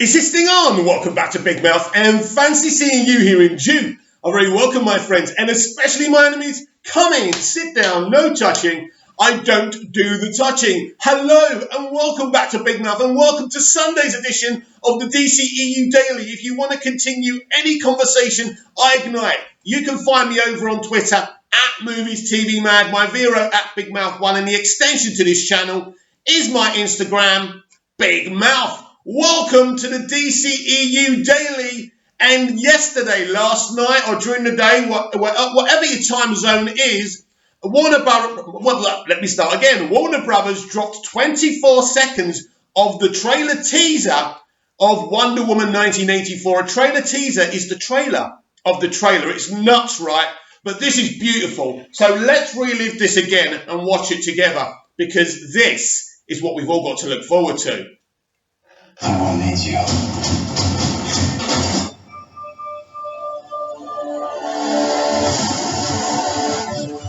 Is this thing on? Welcome back to Big Mouth, and fancy seeing you here in June. I very welcome my friends, and especially my enemies. Come in, sit down, no touching. I don't do the touching. Hello, and welcome back to Big Mouth, and welcome to Sunday's edition of the dceu Daily. If you want to continue any conversation I ignite, you can find me over on Twitter, at Movies TV Mad, my Vero at Big Mouth 1, and the extension to this channel is my Instagram, Big Mouth. Welcome to the dceu Daily. And yesterday, last night, or during the day, whatever your time zone is, Warner Brothers dropped 24 seconds of the trailer teaser of Wonder Woman 1984. A trailer teaser is the trailer of the trailer. It's nuts, right? But this is beautiful. So let's relive this again and watch it together, because this is what we've all got to look forward to. The world needs you.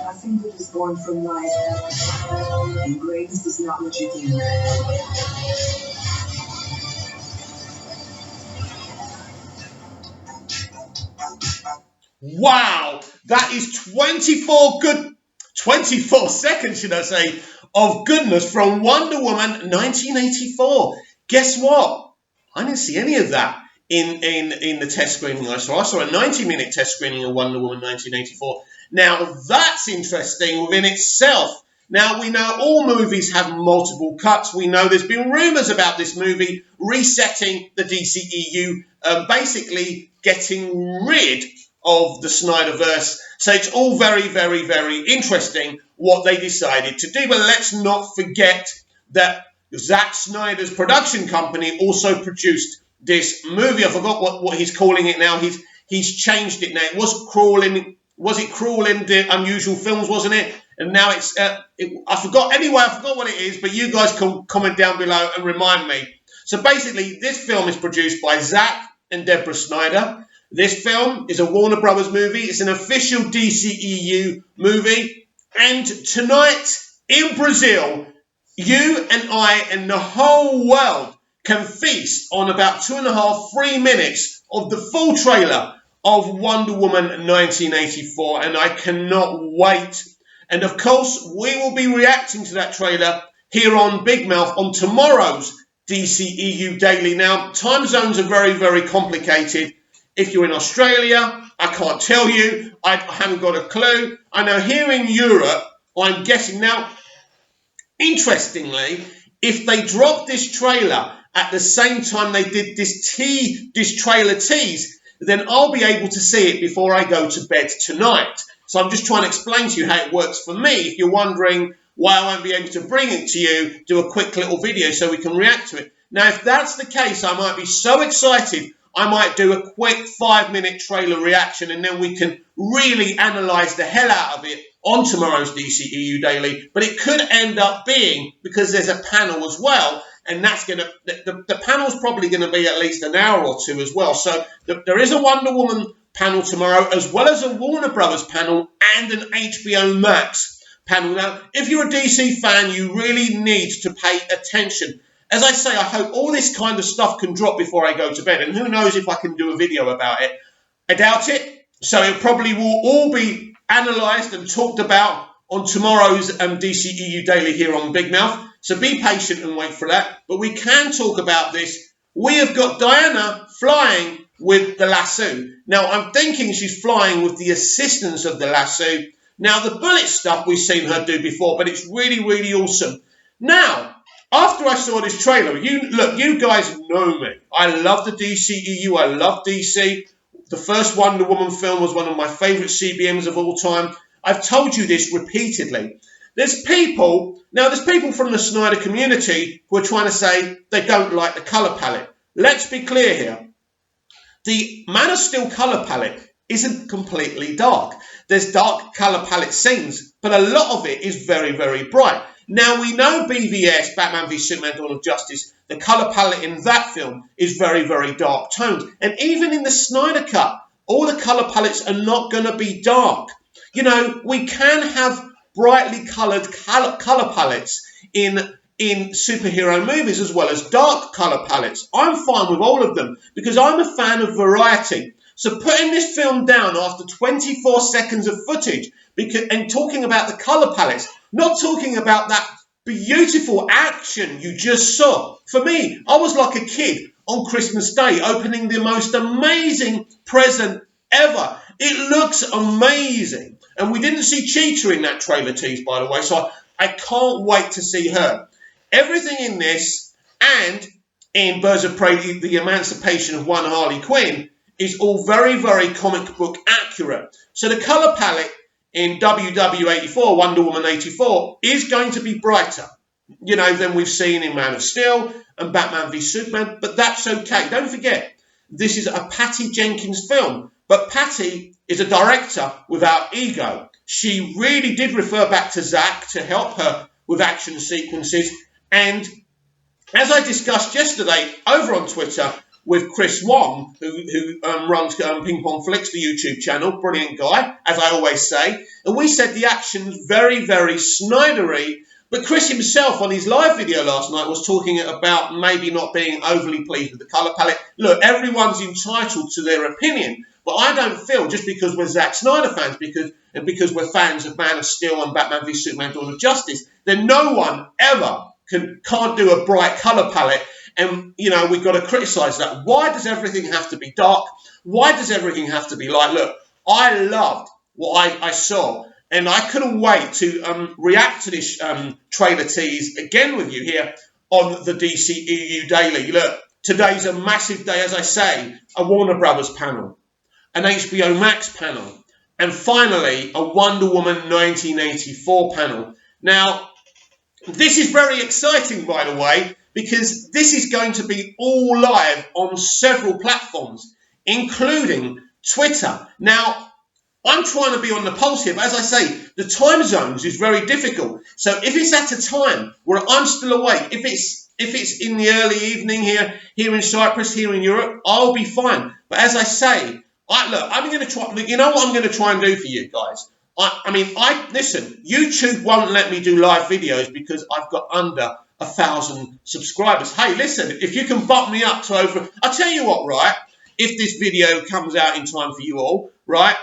Nothing good is born from life, and greatness is not what you think. Wow, that is 24 seconds, should I say, of goodness from Wonder Woman 1984. Guess what? I didn't see any of that in the test screening I saw. I saw a 90-minute test screening of Wonder Woman 1984. Now, that's interesting within itself. Now, we know all movies have multiple cuts. We know there's been rumours about this movie resetting the DCEU, basically getting rid of the Snyderverse. So it's all very, very, very interesting what they decided to do. But let's not forget that Zack Snyder's production company also produced this movie. I forgot what he's calling it now. He's changed it now. It was Cruel in the Unusual Films, wasn't it? And now it's I forgot what it is, but you guys can comment down below and remind me. So basically, this film is produced by Zack and Deborah Snyder. This film is a Warner Brothers movie. It's an official DCEU movie. And tonight in Brazil, you and I and the whole world can feast on about 2.5-3 minutes of the full trailer of Wonder Woman 1984. And I cannot wait. And of course, we will be reacting to that trailer here on Big Mouth on tomorrow's DCEU Daily. Now, time zones are very, very complicated. If you're in Australia, I can't tell you. I haven't got a clue. I know here in Europe, I'm guessing. Now, interestingly, if they drop this trailer at the same time they did this trailer tease, then I'll be able to see it before I go to bed tonight. So I'm just trying to explain to you how it works for me. If you're wondering why I won't be able to bring it to you, do a quick little video so we can react to it. Now, if that's the case, I might be so excited, I might do a quick 5-minute trailer reaction, and then we can really analyse the hell out of it on tomorrow's DCEU Daily. But it could end up being, because there's a panel as well, and that's going to, the panel's probably going to be at least an hour or two as well. So there is a Wonder Woman panel tomorrow, as well as a Warner Brothers panel and an HBO Max panel. Now, if you're a DC fan, you really need to pay attention. As I say, I hope all this kind of stuff can drop before I go to bed. And who knows if I can do a video about it. I doubt it. So it probably will all be analysed and talked about on tomorrow's DCEU Daily here on Big Mouth. So be patient and wait for that. But we can talk about this. We have got Diana flying with the lasso. Now, I'm thinking she's flying with the assistance of the lasso. Now, the bullet stuff we've seen her do before, but it's really, really awesome. Now, after I saw this trailer, you guys know me. I love the DCEU. I love DC. The first Wonder Woman film was one of my favourite CBMs of all time. I've told you this repeatedly. There's people from the Snyder community who are trying to say they don't like the colour palette. Let's be clear here. The Man of Steel colour palette isn't completely dark. There's dark colour palette scenes, but a lot of it is very, very bright. Now, we know BVS, Batman v Superman, Dawn of Justice, the colour palette in that film is very, very dark toned. And even in the Snyder Cut, all the colour palettes are not going to be dark. You know, we can have brightly coloured colour palettes in in superhero movies as well as dark colour palettes. I'm fine with all of them because I'm a fan of variety. So putting this film down after 24 seconds of footage and talking about the colour palettes, not talking about that beautiful action you just saw. For me, I was like a kid on Christmas Day opening the most amazing present ever. It looks amazing. And we didn't see Cheetah in that trailer tease, by the way, so I can't wait to see her. Everything in this and in Birds of Prey, the emancipation of one Harley Quinn, is all very, very comic book accurate. So the colour palette in WW84, Wonder Woman 84, is going to be brighter, than we've seen in Man of Steel and Batman v Superman, but that's okay. Don't forget, this is a Patty Jenkins film, but Patty is a director without ego. She really did refer back to Zack to help her with action sequences, and as I discussed yesterday over on Twitter with Chris Wong, who runs Ping Pong Flicks, the YouTube channel, brilliant guy, as I always say, and we said the action's very, very Snydery, but Chris himself on his live video last night was talking about maybe not being overly pleased with the colour palette. Look, everyone's entitled to their opinion, but I don't feel just because we're Zack Snyder fans, because we're fans of Man of Steel and Batman v Superman Dawn of Justice, then no one ever can't do a bright colour palette. And, we've got to criticise that. Why does everything have to be dark? Why does everything have to be light? Look, I loved what I saw, and I couldn't wait to react to this trailer tease again with you here on the DCEU Daily. Look, today's a massive day, as I say, a Warner Brothers panel, an HBO Max panel, and finally a Wonder Woman 1984 panel. Now, this is very exciting, by the way, because this is going to be all live on several platforms, including Twitter. Now, I'm trying to be on the pulse here, but as I say, the time zones is very difficult. So if it's at a time where I'm still awake, if it's in the early evening here in Cyprus, here in Europe, I'll be fine. But as I say, I'm going to try. You know what I'm going to try and do for you guys? Listen, YouTube won't let me do live videos because I've got under 1,000 subscribers. Hey, listen, if you can bump me up to over, I'll tell you what, right? If this video comes out in time for you all, right?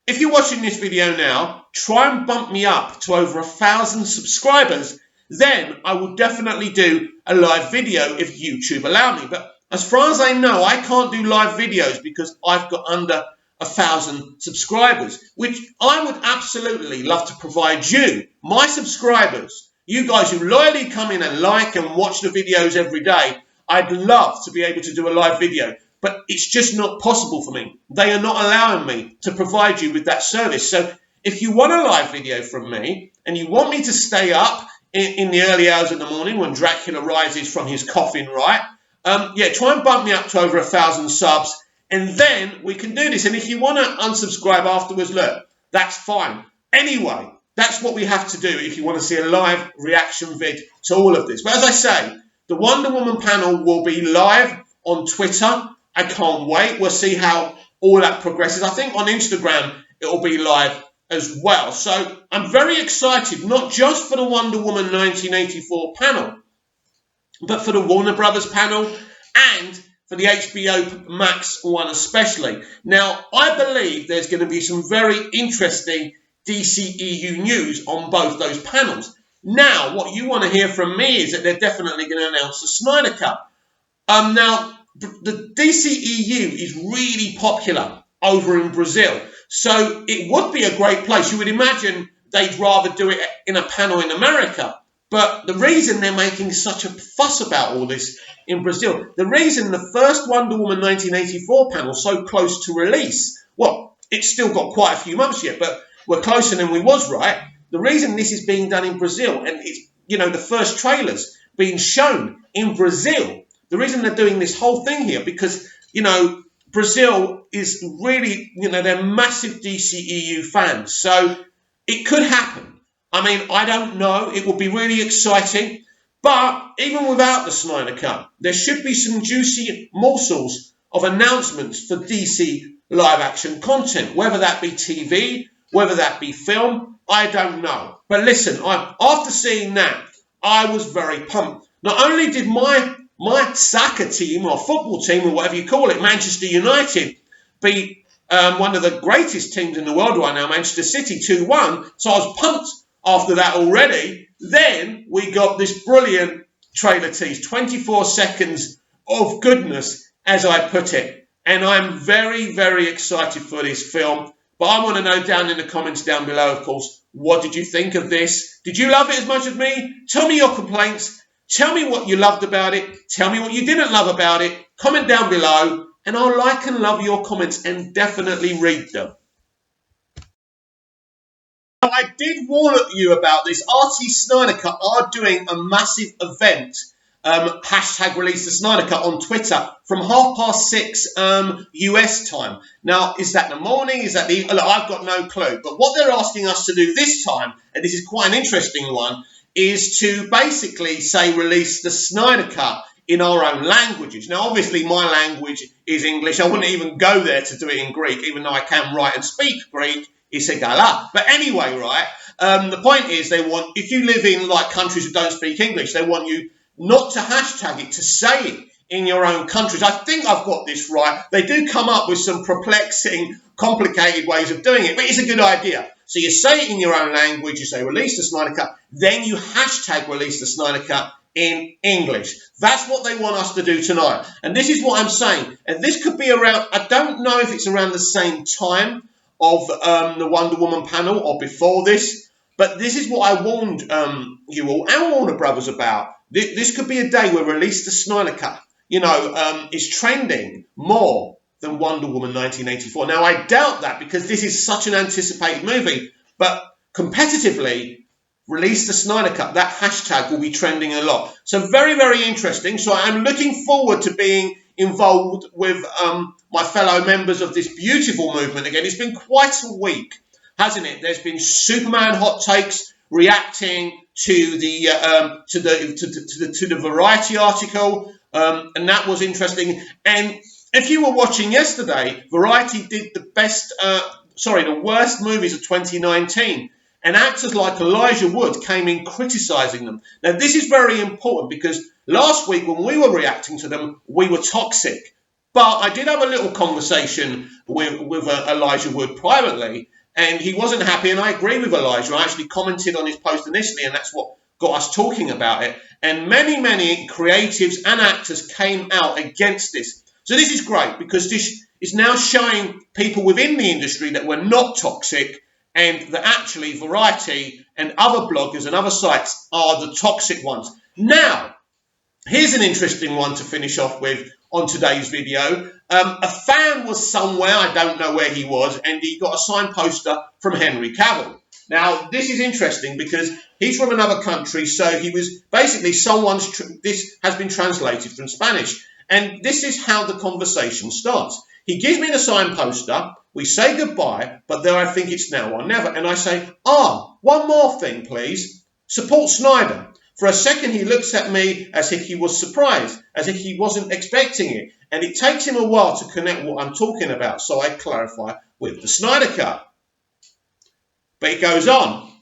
If you're watching this video now, try and bump me up to over 1,000 subscribers. Then I will definitely do a live video if YouTube allow me. But as far as I know, I can't do live videos because I've got under 1,000 subscribers, which I would absolutely love to provide you, my subscribers, you guys who loyally come in and like and watch the videos every day. I'd love to be able to do a live video, but it's just not possible for me. They are not allowing me to provide you with that service. So if you want a live video from me and you want me to stay up in the early hours of the morning when Dracula rises from his coffin, right? Try and bump me up to over 1,000 subs. And then we can do this. And if you want to unsubscribe afterwards, look, that's fine. Anyway, that's what we have to do if you want to see a live reaction vid to all of this. But as I say, the Wonder Woman panel will be live on Twitter. I can't wait. We'll see how all that progresses. I think on Instagram it will be live as well. So I'm very excited, not just for the Wonder Woman 1984 panel, but for the Warner Brothers panel and for the HBO Max one especially. Now, I believe there's going to be some very interesting DCEU news on both those panels. Now, what you want to hear from me is that they're definitely going to announce the Snyder Cut. Now, the DCEU is really popular over in Brazil, so it would be a great place. You would imagine they'd rather do it in a panel in America. But the reason they're making such a fuss about all this in Brazil, the reason the first Wonder Woman 1984 panel so close to release, well, it's still got quite a few months yet, but we're closer than we was, right? The reason this is being done in Brazil, and it's, the first trailers being shown in Brazil, the reason they're doing this whole thing here, because, Brazil is really, they're massive DCEU fans. So it could happen. I don't know. It will be really exciting. But even without the Snyder Cut, there should be some juicy morsels of announcements for DC live action content, whether that be TV, whether that be film, I don't know. But listen, after seeing that, I was very pumped. Not only did my soccer team or football team or whatever you call it, Manchester United, beat one of the greatest teams in the world right now, Manchester City, 2-1. So I was pumped after that already. Then we got this brilliant trailer tease, 24 seconds of goodness, as I put it. And I'm very, very excited for this film. But I want to know down in the comments down below, of course, what did you think of this? Did you love it as much as me? Tell me your complaints. Tell me what you loved about it. Tell me what you didn't love about it. Comment down below, and I'll like and love your comments and definitely read them. Now, I did warn you about this. RT Snyder Cut are doing a massive event. Hashtag release the Snyder Cut on Twitter from 6:30 US time. Now, is that the morning? Is that the... Look, I've got no clue. But what they're asking us to do this time, and this is quite an interesting one, is to basically say release the Snyder Cut in our own languages. Now, obviously, my language is English. I wouldn't even go there to do it in Greek, even though I can write and speak Greek. It's a gala. But anyway, right, the point is they want, if you live in like countries who don't speak English, they want you not to hashtag it, to say it in your own countries. I think I've got this right. They do come up with some perplexing, complicated ways of doing it, but it's a good idea. So you say it in your own language, you say release the Snyder Cut, then you hashtag release the Snyder Cut in English. That's what they want us to do tonight. And this is what I'm saying. And this could be around, I don't know if it's around the same time of the Wonder Woman panel or before this, but this is what I warned you all and Warner Brothers about. This could be a day where release the Snyder Cut, you know, is trending more than Wonder Woman 1984. Now, I doubt that because this is such an anticipated movie, but competitively, release the Snyder Cut, that hashtag will be trending a lot. So very, very interesting. So I'm looking forward to being involved with my fellow members of this beautiful movement again. It's been quite a week, hasn't it? There's been Superman hot takes reacting to the Variety article, and that was interesting. And if you were watching yesterday, Variety did the worst movies of 2019. And actors like Elijah Wood came in criticising them. Now, this is very important because last week when we were reacting to them, we were toxic. But I did have a little conversation with Elijah Wood privately, and he wasn't happy, and I agree with Elijah. I actually commented on his post initially, and that's what got us talking about it. And many, many creatives and actors came out against this. So this is great because this is now showing people within the industry that we're not toxic, and that actually Variety and other bloggers and other sites are the toxic ones. Now, here's an interesting one to finish off with on today's video. A fan was somewhere, I don't know where he was, and he got a signed poster from Henry Cavill. Now, this is interesting because he's from another country, so he was basically this has been translated from Spanish. And this is how the conversation starts. He gives me the signed poster. We say goodbye, but then I think it's now or never. And I say, one more thing, please. Support Snyder. For a second, he looks at me as if he was surprised, as if he wasn't expecting it. And it takes him a while to connect what I'm talking about. So I clarify with the Snyder Cut. But it goes on.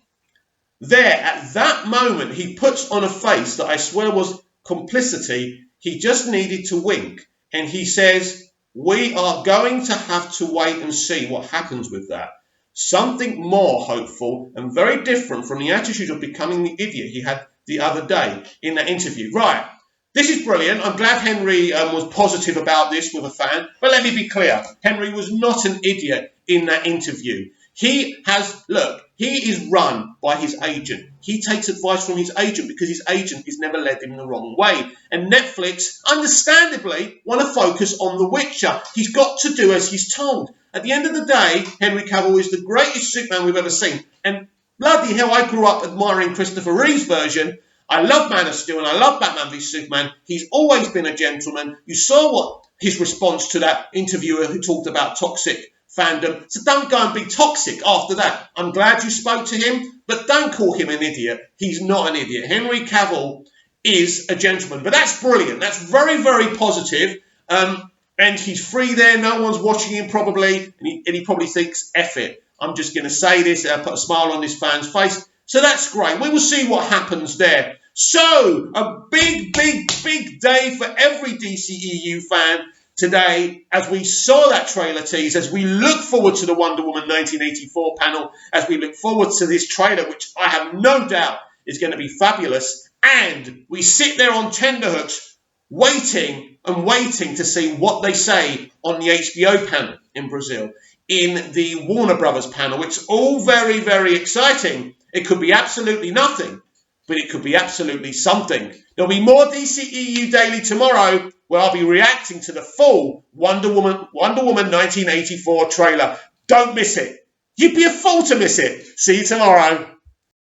There, at that moment, he puts on a face that I swear was complicity. He just needed to wink. And he says, we are going to have to wait and see what happens with that. Something more hopeful and very different from the attitude of becoming the idiot he had the other day in that interview. Right, this is brilliant. I'm glad Henry was positive about this with a fan. But let me be clear. Henry was not an idiot in that interview. He is run by his agent. He takes advice from his agent because his agent has never led him the wrong way. And Netflix, understandably, want to focus on The Witcher. He's got to do as he's told. At the end of the day, Henry Cavill is the greatest Superman we've ever seen. And bloody hell, I grew up admiring Christopher Reeve's version. I love Man of Steel and I love Batman v Superman. He's always been a gentleman. You saw what his response to that interviewer who talked about toxic fandom. So don't go and be toxic after that. I'm glad you spoke to him, but don't call him an idiot. He's not an idiot. Henry Cavill is a gentleman. But that's brilliant. That's very, very positive. And he's free there. No one's watching him probably. And he probably thinks, F it. I'm just going to say this. Put a smile on his fan's face. So that's great. We will see what happens there. So, a big, big, big day for every DCEU fan today as we saw that trailer tease, as we look forward to the Wonder Woman 1984 panel, as we look forward to this trailer, which I have no doubt is going to be fabulous. And we sit there on tenterhooks waiting and waiting to see what they say on the HBO panel in Brazil, in the Warner Brothers panel. It's all very, very exciting. It could be absolutely nothing, but it could be absolutely something. There'll be more DCEU Daily tomorrow, where I'll be reacting to the full Wonder Woman 1984 trailer. Don't miss it. You'd be a fool to miss it. See you tomorrow.